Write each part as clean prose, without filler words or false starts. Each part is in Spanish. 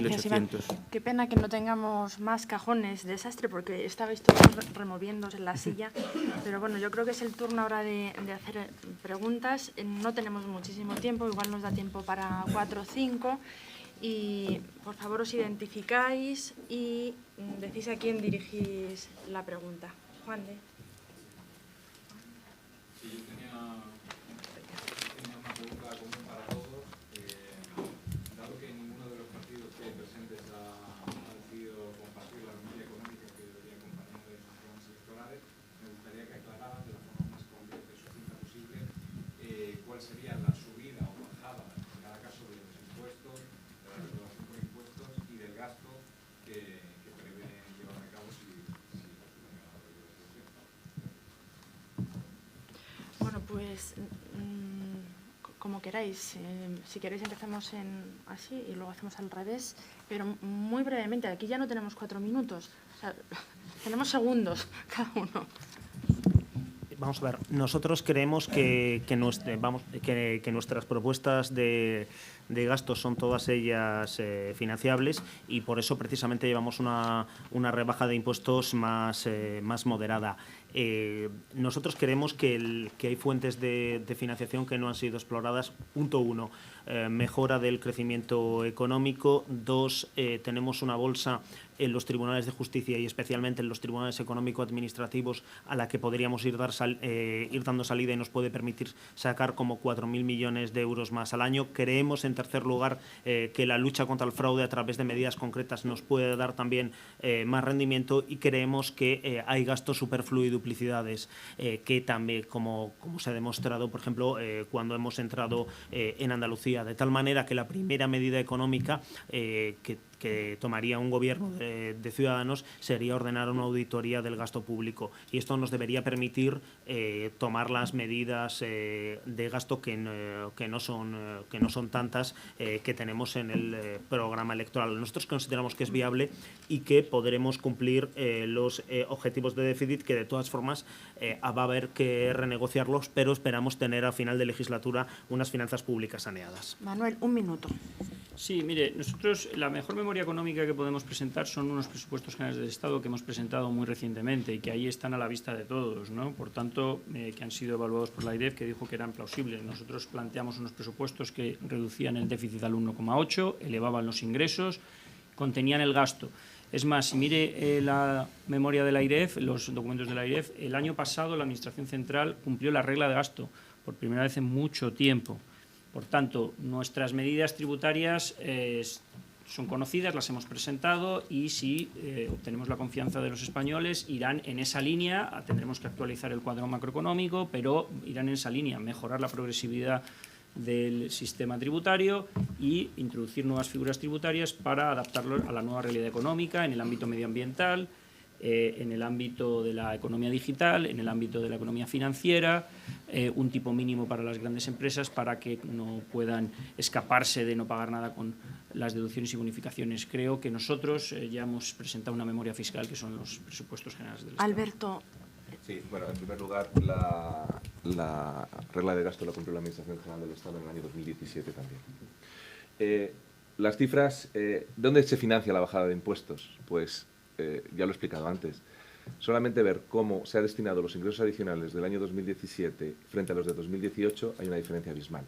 Gracias, Iván. 1.800. Qué pena que no tengamos más cajones de desastre, porque estabais todos removiéndose en la silla. Pero bueno, yo creo que es el turno ahora de hacer preguntas. No tenemos muchísimo tiempo, igual nos da tiempo para 4 o 5. Y por favor os identificáis y decís a quién dirigís la pregunta. Juan de. Sí, yo tenía una pregunta común para todos. Dado que ninguno de los partidos que hay presentes ha decidido compartir la memoria económica que debería acompañar de sus programas electorales, me gustaría que aclararan de la forma más concreta y sucinta posible cuál sería la subida o bajada, en cada caso, de los impuestos, de la recaudación por impuestos y del gasto que prevé llevar a cabo si postulan a la reelección. Bueno, pues como queráis. Si queréis empezamos así y luego hacemos al revés, pero muy brevemente. Aquí ya no tenemos 4 minutos, o sea, tenemos segundos cada uno. Vamos a ver, nosotros creemos que nuestras propuestas de gastos son todas ellas financiables y por eso precisamente llevamos una rebaja de impuestos más moderada. Nosotros creemos que hay fuentes de financiación que no han sido exploradas. Punto 1, mejora del crecimiento económico. 2, tenemos una bolsa en los tribunales de justicia y especialmente en los tribunales económico-administrativos a la que podríamos ir dando salida y nos puede permitir sacar como 4.000 millones de euros más al año. Creemos, en tercer lugar, que la lucha contra el fraude a través de medidas concretas nos puede dar también más rendimiento y creemos que hay gastos superfluo y duplicidades que también, como se ha demostrado, por ejemplo, cuando hemos entrado en Andalucía, de tal manera que la primera medida económica que tomaría un gobierno de Ciudadanos sería ordenar una auditoría del gasto público y esto nos debería permitir tomar las medidas de gasto que no son tantas que tenemos en el programa electoral. Nosotros consideramos que es viable y que podremos cumplir los objetivos de déficit, que de todas formas va a haber que renegociarlos, pero esperamos tener a final de legislatura unas finanzas públicas saneadas. Manuel, 1 minuto. Sí, mire, nosotros la mejor memoria económica que podemos presentar son unos presupuestos generales del Estado que hemos presentado muy recientemente y que ahí están a la vista de todos, ¿no? Por tanto, que han sido evaluados por la AIREF, que dijo que eran plausibles. Nosotros planteamos unos presupuestos que reducían el déficit al 1,8, elevaban los ingresos, contenían el gasto. Es más, si mire la memoria de la AIREF, los documentos de la AIREF, el año pasado la Administración Central cumplió la regla de gasto por primera vez en mucho tiempo. Por tanto, nuestras medidas tributarias son conocidas, las hemos presentado y si obtenemos la confianza de los españoles irán en esa línea. Tendremos que actualizar el cuadro macroeconómico, pero irán en esa línea, mejorar la progresividad del sistema tributario y introducir nuevas figuras tributarias para adaptarlo a la nueva realidad económica en el ámbito medioambiental, en el ámbito de la economía digital, en el ámbito de la economía financiera, un tipo mínimo para las grandes empresas para que no puedan escaparse de no pagar nada con las deducciones y bonificaciones. Creo que nosotros ya hemos presentado una memoria fiscal que son los presupuestos generales del Estado. Alberto. Sí, bueno, en primer lugar, la regla de gasto la cumplió la Administración General del Estado en el año 2017 también. Las cifras, ¿dónde se financia la bajada de impuestos? Pues ya lo he explicado antes. Solamente ver cómo se han destinado los ingresos adicionales del año 2017 frente a los de 2018 hay una diferencia abismal.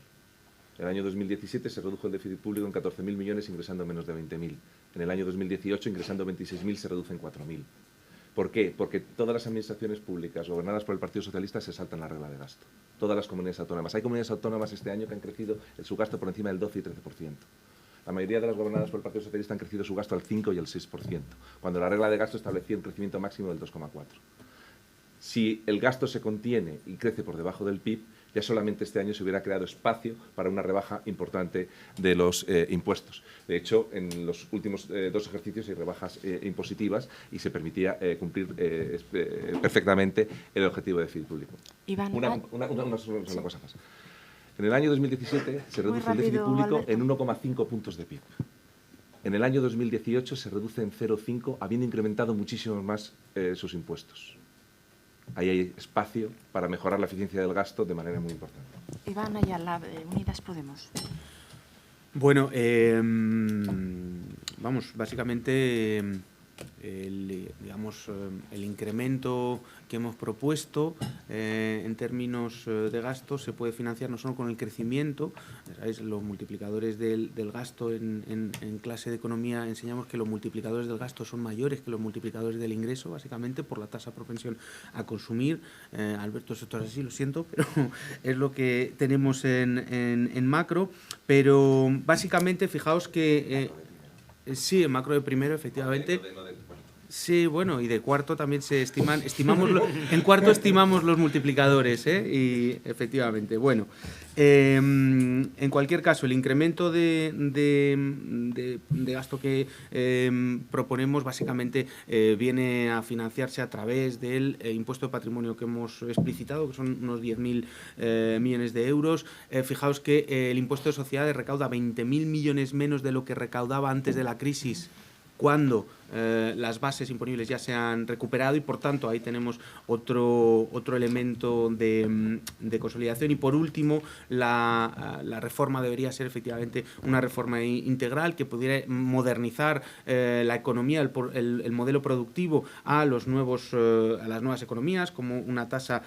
En el año 2017 se redujo el déficit público en 14.000 millones ingresando menos de 20.000. En el año 2018 ingresando 26.000 se reduce en 4.000. ¿Por qué? Porque todas las administraciones públicas gobernadas por el Partido Socialista se saltan la regla de gasto. Todas las comunidades autónomas. Hay comunidades autónomas este año que han crecido su gasto por encima del 12 y 13%. La mayoría de las gobernadas por el Partido Socialista han crecido su gasto al 5 y al 6%, cuando la regla de gasto establecía un crecimiento máximo del 2,4%. Si el gasto se contiene y crece por debajo del PIB, ya solamente este año se hubiera creado espacio para una rebaja importante de los impuestos. De hecho, en los últimos 2 ejercicios hay rebajas impositivas y se permitía cumplir perfectamente el objetivo de déficit público. Iván, una sola cosa más. En el año 2017 se reduce el déficit público en 1,5 puntos de PIB. En el año 2018 se reduce en 0,5, habiendo incrementado muchísimo más sus impuestos. Ahí hay espacio para mejorar la eficiencia del gasto de manera muy importante. Iván Ayala, Unidas Podemos. Bueno, vamos, básicamente el incremento que hemos propuesto en términos de gasto se puede financiar no solo con el crecimiento. ¿Sabéis? Los multiplicadores del gasto en clase de economía enseñamos que los multiplicadores del gasto son mayores que los multiplicadores del ingreso, básicamente por la tasa propensión a consumir. Alberto, esto es así, lo siento, pero es lo que tenemos en macro. Pero básicamente, fijaos que sí, en macro de primero, efectivamente. Sí, bueno, y de cuarto también se estiman, en cuarto estimamos los multiplicadores, y efectivamente, bueno. En cualquier caso, el incremento de gasto que proponemos básicamente viene a financiarse a través del impuesto de patrimonio que hemos explicitado, que son unos 10.000 millones de euros. Fijaos que el impuesto de sociedades recauda 20.000 millones menos de lo que recaudaba antes de la crisis, cuando las bases imponibles ya se han recuperado, y por tanto ahí tenemos otro elemento de consolidación. Y por último, la reforma debería ser efectivamente una reforma integral que pudiera modernizar la economía, el modelo productivo a las nuevas economías, como una tasa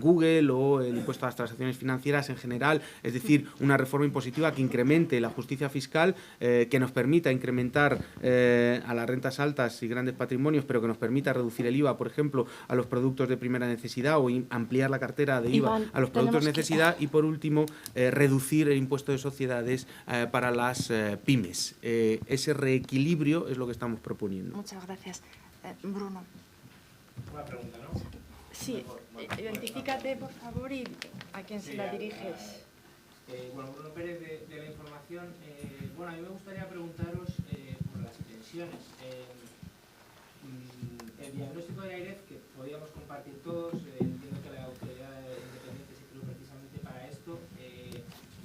Google o el impuesto a las transacciones financieras en general. Es decir, una reforma impositiva que incremente la justicia fiscal, que nos permita incrementar a las rentas altas y grandes patrimonios, pero que nos permita reducir el IVA, por ejemplo, a los productos de primera necesidad, o ampliar la cartera de IVA a los productos de necesidad. Y por último, reducir el impuesto de sociedades para las pymes. Ese reequilibrio es lo que estamos proponiendo. Muchas gracias. Bruno. Una pregunta, ¿no? Sí, identifícate, por favor, y a quién se la diriges. Bueno, Bruno Pérez, de La Información. Bueno, a mí me gustaría preguntaros por las pensiones. El diagnóstico de la AIREF, que podíamos compartir todos, entiendo que la autoridad independiente se creó precisamente para esto,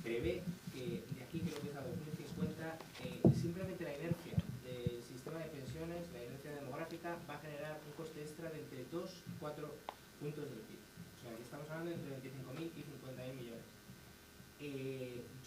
prevé que de aquí, creo que es a 2050, simplemente la inercia del sistema de pensiones, la inercia demográfica, va a generar un coste extra de entre 2 y 4 puntos del PIB. O sea, que estamos hablando de entre 25.000 y 50.000 millones.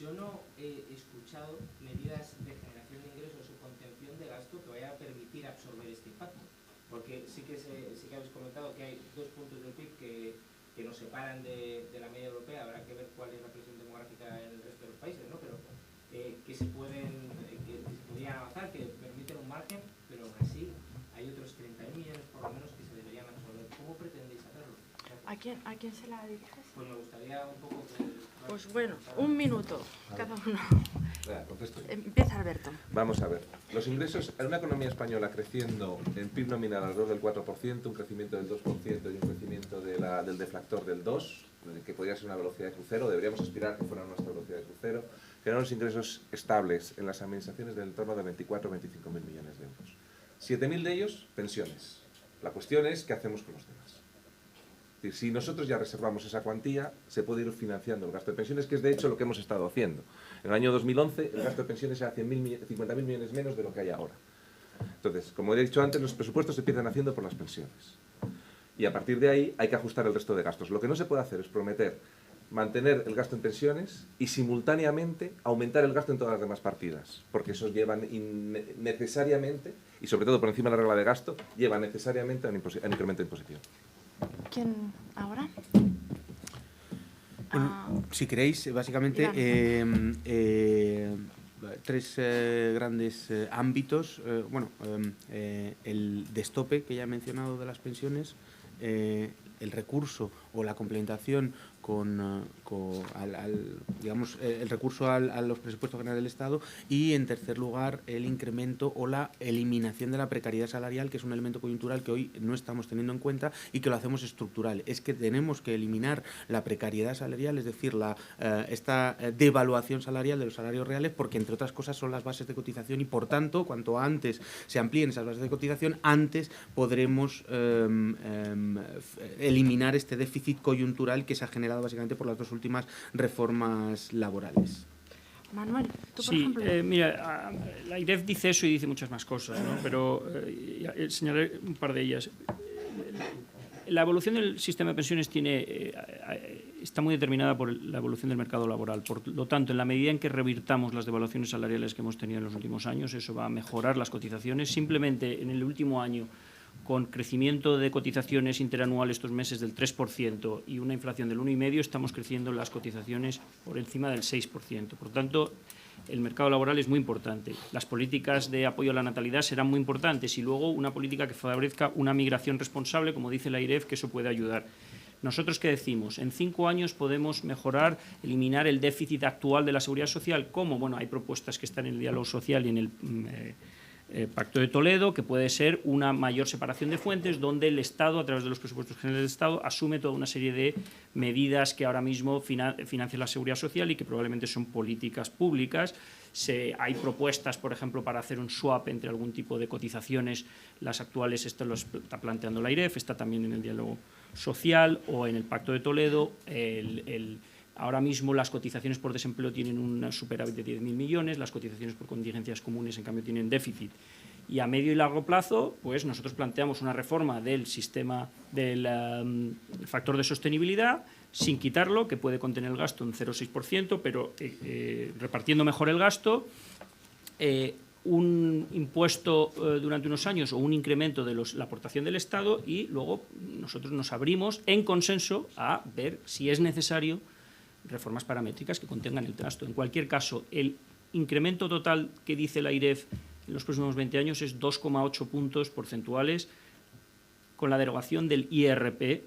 Yo no he escuchado medidas de generación de ingresos o contención de gasto que vaya a permitir absorber este impacto, porque sí que habéis comentado que hay 2 puntos del PIB que nos separan de la media europea. Habrá que ver cuál es la presión demográfica en el resto de los países, ¿no? Pero que se podrían avanzar, que permiten un margen, pero aún así hay otros 30.000 millones por lo menos que se deberían absorber. ¿Cómo pretendéis hacerlo? ¿A quién se la diriges? Pues me gustaría un poco que... Pues bueno, un minuto cada uno. Contesto yo. Empieza Alberto. Vamos a ver. Los ingresos en una economía española creciendo en PIB nominal alrededor del 4%, un crecimiento del 2% y un crecimiento del deflactor del 2%, que podría ser una velocidad de crucero, deberíamos aspirar que fuera nuestra velocidad de crucero, generan unos ingresos estables en las administraciones del entorno de 24 o 25.000 millones de euros. 7.000 de ellos, pensiones. La cuestión es, ¿qué hacemos con los demás? Es decir, si nosotros ya reservamos esa cuantía, se puede ir financiando el gasto de pensiones, que es de hecho lo que hemos estado haciendo. En el año 2011 el gasto de pensiones era 50.000 millones menos de lo que hay ahora. Entonces, como he dicho antes, los presupuestos se empiezan haciendo por las pensiones. Y a partir de ahí hay que ajustar el resto de gastos. Lo que no se puede hacer es prometer mantener el gasto en pensiones y simultáneamente aumentar el gasto en todas las demás partidas, porque eso llevan necesariamente, y sobre todo por encima de la regla de gasto, lleva necesariamente a un incremento de imposición. ¿Quién ahora? Bueno, si queréis, básicamente tres grandes ámbitos. El destope que ya he mencionado de las pensiones, el recurso o la complementación el recurso a los presupuestos generales del Estado, y en tercer lugar el incremento o la eliminación de la precariedad salarial, que es un elemento coyuntural que hoy no estamos teniendo en cuenta y que lo hacemos estructural. Es que tenemos que eliminar la precariedad salarial, es decir, esta devaluación salarial de los salarios reales, porque entre otras cosas son las bases de cotización, y por tanto cuanto antes se amplíen esas bases de cotización, antes podremos eliminar este déficit coyuntural que se ha generado básicamente por las dos últimas reformas laborales. Manuel, tú por sí, ejemplo. Mira, la AIREF dice eso y dice muchas más cosas, ¿no? Pero señalaré un par de ellas. La evolución del sistema de pensiones tiene está muy determinada por la evolución del mercado laboral. Por lo tanto, en la medida en que revirtamos las devaluaciones salariales que hemos tenido en los últimos años, eso va a mejorar las cotizaciones. Simplemente en el último año, con crecimiento de cotizaciones interanuales estos meses del 3% y una inflación del 1,5%, estamos creciendo las cotizaciones por encima del 6%. Por tanto, el mercado laboral es muy importante. Las políticas de apoyo a la natalidad serán muy importantes y luego una política que favorezca una migración responsable, como dice la AIREF, que eso puede ayudar. ¿Nosotros qué decimos? En 5 años podemos mejorar, eliminar el déficit actual de la seguridad social. ¿Cómo? Bueno, hay propuestas que están en el diálogo social y en el Pacto de Toledo, que puede ser una mayor separación de fuentes, donde el Estado, a través de los presupuestos generales del Estado, asume toda una serie de medidas que ahora mismo financia la seguridad social y que probablemente son políticas públicas. Hay propuestas, por ejemplo, para hacer un swap entre algún tipo de cotizaciones. Las actuales, esto lo está planteando la AIREF, está también en el diálogo social o en el Pacto de Toledo. Ahora mismo las cotizaciones por desempleo tienen un superávit de 10.000 millones, las cotizaciones por contingencias comunes, en cambio, tienen déficit. Y a medio y largo plazo, pues nosotros planteamos una reforma del sistema del factor de sostenibilidad, sin quitarlo, que puede contener el gasto en 0,6%, pero repartiendo mejor el gasto, un impuesto durante unos años o un incremento de la aportación del Estado, y luego nosotros nos abrimos en consenso a ver si es necesario reformas paramétricas que contengan el gasto. En cualquier caso, el incremento total que dice la AIREF en los próximos 20 años es 2,8 puntos porcentuales con la derogación del IRP.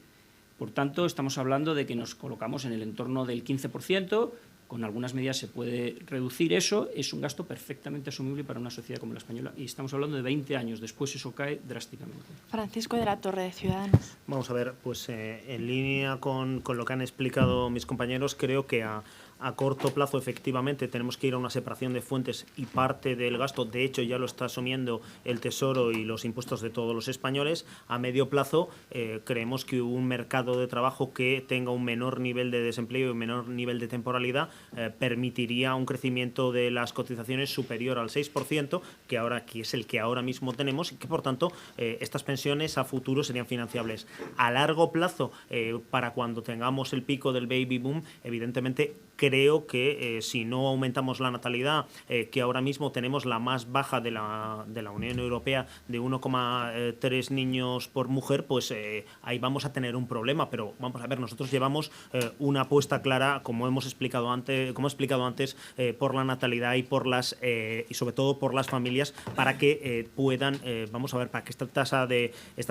Por tanto, estamos hablando de que nos colocamos en el entorno del 15%. Con algunas medidas se puede reducir eso. Es un gasto perfectamente asumible para una sociedad como la española. Y estamos hablando de 20 años. Después eso cae drásticamente. Francisco de la Torre, de Ciudadanos. Vamos a ver, pues en línea con lo que han explicado mis compañeros, creo que a corto plazo, efectivamente, tenemos que ir a una separación de fuentes y parte del gasto, de hecho, ya lo está asumiendo el Tesoro y los impuestos de todos los españoles. A medio plazo, creemos que un mercado de trabajo que tenga un menor nivel de desempleo y un menor nivel de temporalidad permitiría un crecimiento de las cotizaciones superior al 6%, que es el que ahora mismo tenemos, y que, por tanto, estas pensiones a futuro serían financiables. A largo plazo, para cuando tengamos el pico del baby boom, evidentemente, creo que si no aumentamos la natalidad, que ahora mismo tenemos la más baja de la Unión Europea, de 1,3 niños por mujer, pues ahí vamos a tener un problema. Pero vamos a ver, nosotros llevamos una apuesta clara, como he explicado antes, por la natalidad y y sobre todo por las familias, para que puedan, para que esta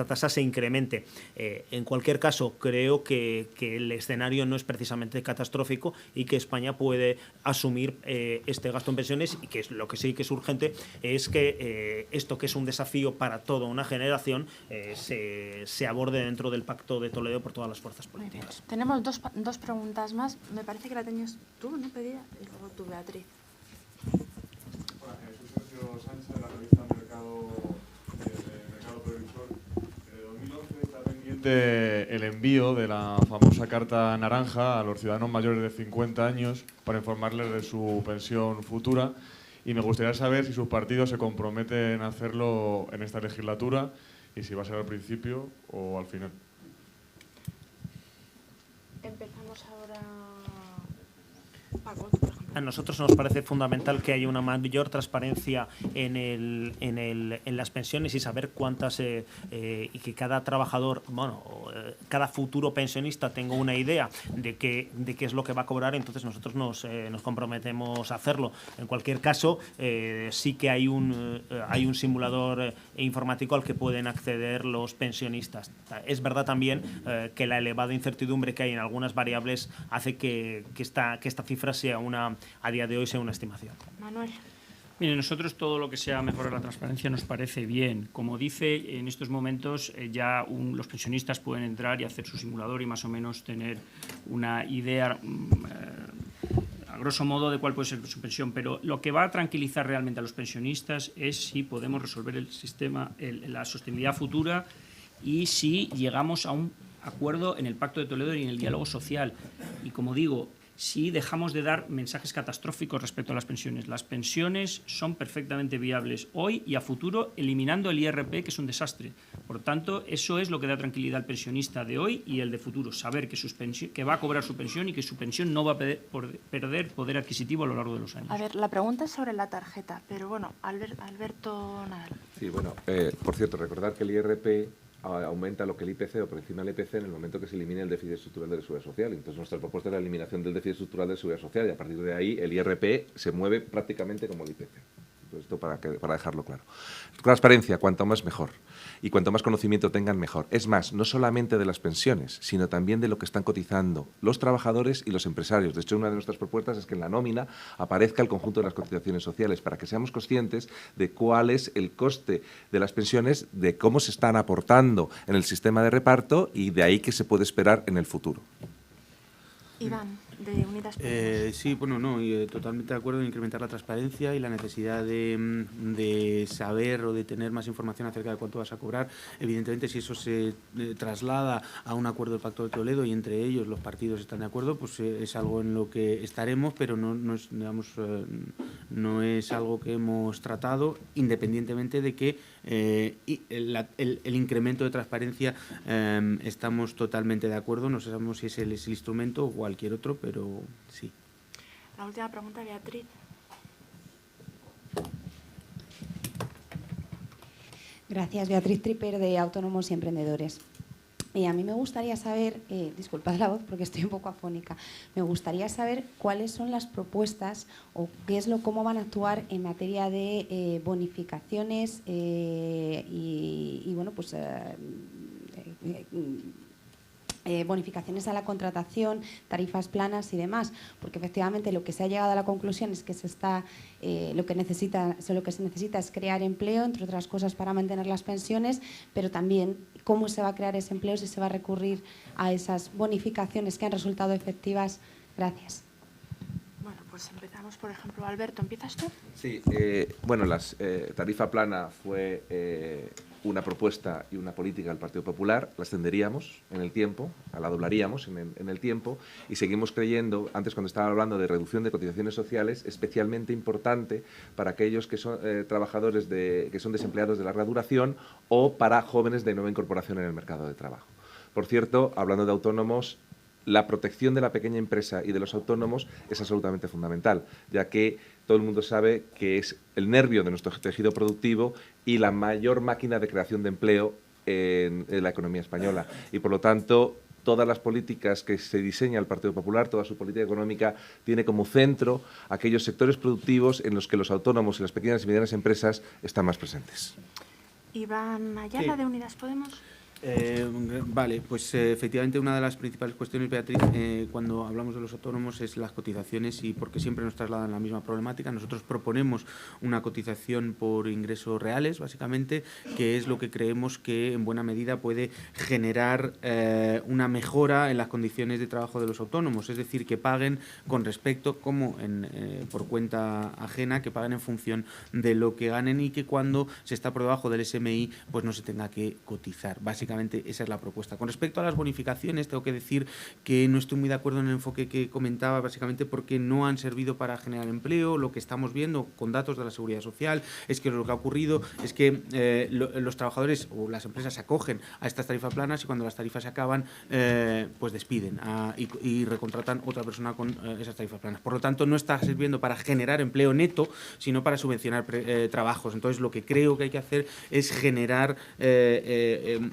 tasa se incremente. En cualquier caso, creo que el escenario no es precisamente catastrófico y que España puede asumir este gasto en pensiones, y que lo que sí que es urgente es que esto, que es un desafío para toda una generación, se aborde dentro del Pacto de Toledo por todas las fuerzas políticas. Tenemos dos preguntas más. Me parece que la tenías tú, ¿no, pedida? Y luego tú, Beatriz. Hola, soy Sergio Sánchez, de la revista Mercado Previsor. En 2011 está pendiente el envío de la famosa carta naranja a los ciudadanos mayores de 50 años para informarles de su pensión futura, y me gustaría saber si sus partidos se comprometen a hacerlo en esta legislatura y si va a ser al principio o al final. Empezamos ahora. Paco, por ejemplo. A nosotros nos parece fundamental que haya una mayor transparencia en las pensiones y saber cuántas, y que cada trabajador, cada futuro pensionista tenga una idea de qué es lo que va a cobrar. Entonces nosotros nos comprometemos a hacerlo. En cualquier caso, sí que hay un simulador informático al que pueden acceder los pensionistas. Es verdad también que la elevada incertidumbre que hay en algunas variables hace que esta cifra sea a día de hoy sea una estimación. Manuel. Mire, nosotros todo lo que sea mejorar la transparencia nos parece bien. Como dice, en estos momentos ya los pensionistas pueden entrar y hacer su simulador y más o menos tener una idea a grosso modo de cuál puede ser su pensión, pero lo que va a tranquilizar realmente a los pensionistas es si podemos resolver el sistema, la sostenibilidad futura, y si llegamos a un acuerdo en el Pacto de Toledo y en el diálogo social. Y como digo, si dejamos de dar mensajes catastróficos respecto a las pensiones. Las pensiones son perfectamente viables hoy y a futuro, eliminando el IRP, que es un desastre. Por tanto, eso es lo que da tranquilidad al pensionista de hoy y el de futuro, saber que va a cobrar su pensión y que su pensión no va a perder poder adquisitivo a lo largo de los años. A ver, la pregunta es sobre la tarjeta, pero bueno, Alberto Nadal. Sí, bueno, por cierto, recordar que el IRP aumenta lo que el IPC o por encima del IPC en el momento que se elimine el déficit estructural de la seguridad social. Entonces nuestra propuesta es la eliminación del déficit estructural de la seguridad social y a partir de ahí el IRP se mueve prácticamente como el IPC. Entonces, esto para dejarlo claro. Transparencia, cuanto más mejor. Y cuanto más conocimiento tengan, mejor. Es más, no solamente de las pensiones, sino también de lo que están cotizando los trabajadores y los empresarios. De hecho, una de nuestras propuestas es que en la nómina aparezca el conjunto de las cotizaciones sociales para que seamos conscientes de cuál es el coste de las pensiones, de cómo se están aportando en el sistema de reparto y de ahí que se puede esperar en el futuro. Iván, de Unidas Podemos. Sí, bueno, no, totalmente de acuerdo en incrementar la transparencia y la necesidad de saber o de tener más información acerca de cuánto vas a cobrar. Evidentemente, si eso se traslada a un acuerdo del Pacto de Toledo y entre ellos los partidos están de acuerdo, pues es algo en lo que estaremos, pero no es, digamos, no es algo que hemos tratado, independientemente de que el incremento de transparencia estamos totalmente de acuerdo. No sabemos si es el instrumento o cualquier otro, pero sí. La última pregunta, Beatriz. Gracias, Beatriz Tripper, de Autónomos y Emprendedores. A mí me gustaría saber, disculpad la voz porque estoy un poco afónica, me gustaría saber cuáles son las propuestas o cómo van a actuar en materia de bonificaciones y bueno, pues bonificaciones a la contratación, tarifas planas y demás, porque efectivamente lo que se ha llegado a la conclusión es que lo que se necesita es crear empleo, entre otras cosas para mantener las pensiones, pero también cómo se va a crear ese empleo, si se va a recurrir a esas bonificaciones que han resultado efectivas. Gracias. Bueno, pues empezamos, por ejemplo, Alberto, ¿empiezas tú? Sí, bueno, la tarifa plana fue una propuesta y una política del Partido Popular, la extenderíamos en el tiempo, la doblaríamos en el tiempo y seguimos creyendo, antes cuando estaba hablando de reducción de cotizaciones sociales, especialmente importante para aquellos que son trabajadores que son desempleados de larga duración o para jóvenes de nueva incorporación en el mercado de trabajo. Por cierto, hablando de autónomos, la protección de la pequeña empresa y de los autónomos es absolutamente fundamental, ya que todo el mundo sabe que es el nervio de nuestro tejido productivo y la mayor máquina de creación de empleo en la economía española. Y por lo tanto, todas las políticas que se diseña el Partido Popular, toda su política económica, tiene como centro aquellos sectores productivos en los que los autónomos y las pequeñas y medianas empresas están más presentes. Iván Ayala, Sí. de Unidas Podemos. Vale, pues efectivamente una de las principales cuestiones, Beatriz, cuando hablamos de los autónomos es las cotizaciones y porque siempre nos trasladan la misma problemática. Nosotros proponemos una cotización por ingresos reales, básicamente, que es lo que creemos que en buena medida puede generar una mejora en las condiciones de trabajo de los autónomos, es decir, que paguen con respecto, como por cuenta ajena, que paguen en función de lo que ganen y que cuando se está por debajo del SMI pues no se tenga que cotizar. Básicamente esa es la propuesta. Con respecto a las bonificaciones, tengo que decir que no estoy muy de acuerdo en el enfoque que comentaba, básicamente porque no han servido para generar empleo. Lo que estamos viendo con datos de la Seguridad Social es que lo que ha ocurrido es que los trabajadores o las empresas se acogen a estas tarifas planas y cuando las tarifas se acaban, pues despiden y recontratan otra persona con esas tarifas planas. Por lo tanto, no está sirviendo para generar empleo neto, sino para subvencionar trabajos. Entonces, lo que creo que hay que hacer es generar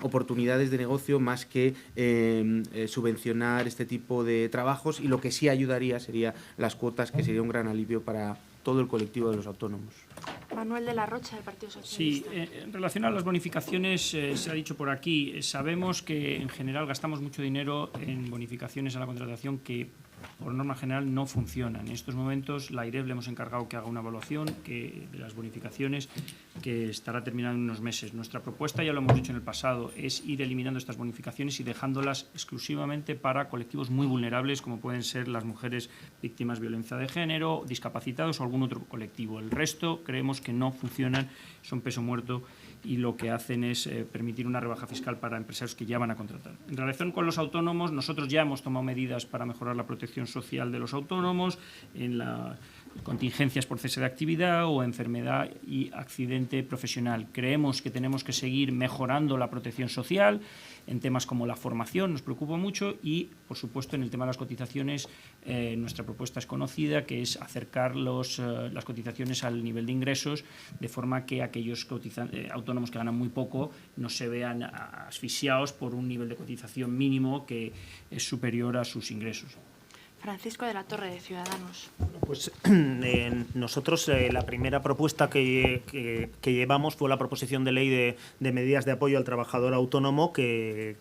oportunidades de negocio más que subvencionar este tipo de trabajos, y lo que sí ayudaría sería las cuotas, que sería un gran alivio para todo el colectivo de los autónomos. Manuel de la Rocha, del Partido Sí, Socialista. en relación a las bonificaciones, se ha dicho por aquí, sabemos que en general gastamos mucho dinero en bonificaciones a la contratación que por norma general no funcionan. En estos momentos la AIREF le hemos encargado que haga una evaluación de las bonificaciones que estará terminando en unos meses. Nuestra propuesta, ya lo hemos dicho en el pasado, es ir eliminando estas bonificaciones y dejándolas exclusivamente para colectivos muy vulnerables como pueden ser las mujeres víctimas de violencia de género, discapacitados o algún otro colectivo. El resto creemos que no funcionan, son peso muerto y lo que hacen es permitir una rebaja fiscal para empresarios que ya van a contratar. En relación con los autónomos, nosotros ya hemos tomado medidas para mejorar la protección social de los autónomos en las contingencias por cese de actividad o enfermedad y accidente profesional. Creemos que tenemos que seguir mejorando la protección social en temas como la formación, nos preocupa mucho, y, por supuesto, en el tema de las cotizaciones, nuestra propuesta es conocida, que es acercar las cotizaciones al nivel de ingresos, de forma que aquellos autónomos que ganan muy poco no se vean asfixiados por un nivel de cotización mínimo que es superior a sus ingresos. Francisco de la Torre, de Ciudadanos. Pues nosotros la primera propuesta que llevamos fue la proposición de ley de medidas de apoyo al trabajador autónomo, que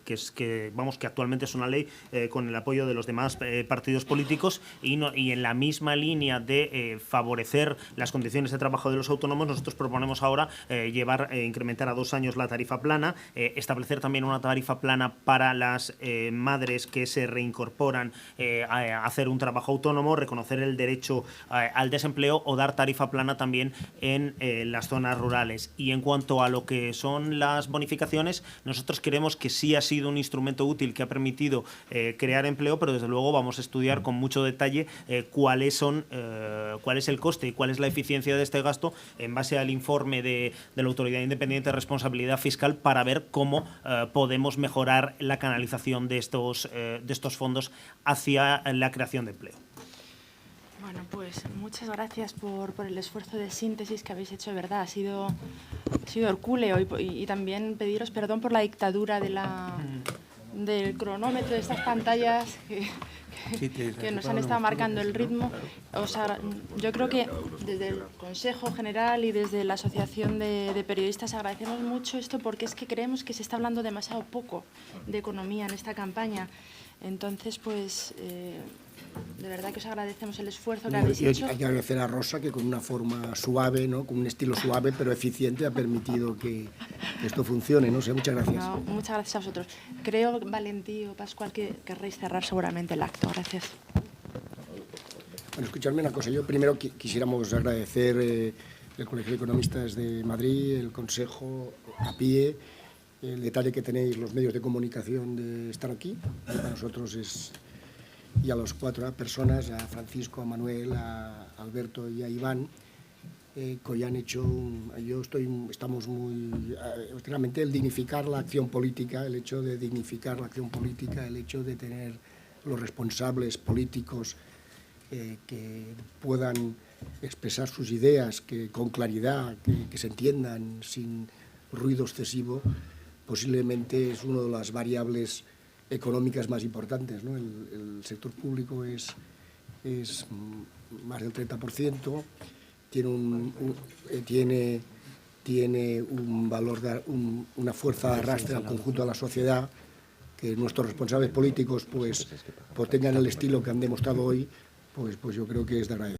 actualmente es una ley con el apoyo de los demás partidos políticos y en la misma línea de favorecer las condiciones de trabajo de los autónomos. Nosotros proponemos ahora incrementar a 2 años la tarifa plana, establecer también una tarifa plana para las madres que se reincorporan a hacer un trabajo autónomo, reconocer el derecho al desempleo o dar tarifa plana también en las zonas rurales. Y en cuanto a lo que son las bonificaciones, nosotros creemos que sí ha sido un instrumento útil que ha permitido crear empleo, pero desde luego vamos a estudiar con mucho detalle cuál es el coste y cuál es la eficiencia de este gasto en base al informe de la Autoridad Independiente de Responsabilidad Fiscal, para ver cómo podemos mejorar la canalización de estos fondos hacia la creación de empleo. Bueno, pues muchas gracias por el esfuerzo de síntesis que habéis hecho, de verdad. Ha sido hercúleo y también pediros perdón por la dictadura del cronómetro, de estas pantallas que nos han estado marcando el ritmo. O sea, yo creo que desde el Consejo General y desde la Asociación de Periodistas agradecemos mucho esto, porque es que creemos que se está hablando demasiado poco de economía en esta campaña. Entonces, pues, de verdad que os agradecemos el esfuerzo que habéis hecho. Hay que agradecer a Rosa, que con una forma suave, ¿no?, con un estilo suave pero eficiente, ha permitido que esto funcione, ¿no? O sea, muchas gracias. No, muchas gracias a vosotros. Creo, Valentí o Pascual, que querréis cerrar seguramente el acto. Gracias. Bueno, escuchadme una cosa. Yo primero quisiéramos agradecer el Colegio de Economistas de Madrid, el Consejo, APIE, el detalle que tenéis los medios de comunicación de estar aquí. Para nosotros es, y a las 4 personas, a Francisco, a Manuel, a Alberto y a Iván, que hoy han hecho, estamos muy, realmente el dignificar la acción política, el hecho de dignificar la acción política, el hecho de tener los responsables políticos que puedan expresar sus ideas con claridad, que se entiendan sin ruido excesivo, posiblemente es una de las variables económicas más importantes, ¿no? El sector público es más del 30%, tiene un valor, una fuerza de arrastre al conjunto de la sociedad. Que nuestros responsables políticos pues tengan el estilo que han demostrado hoy, pues yo creo que es de agradecer.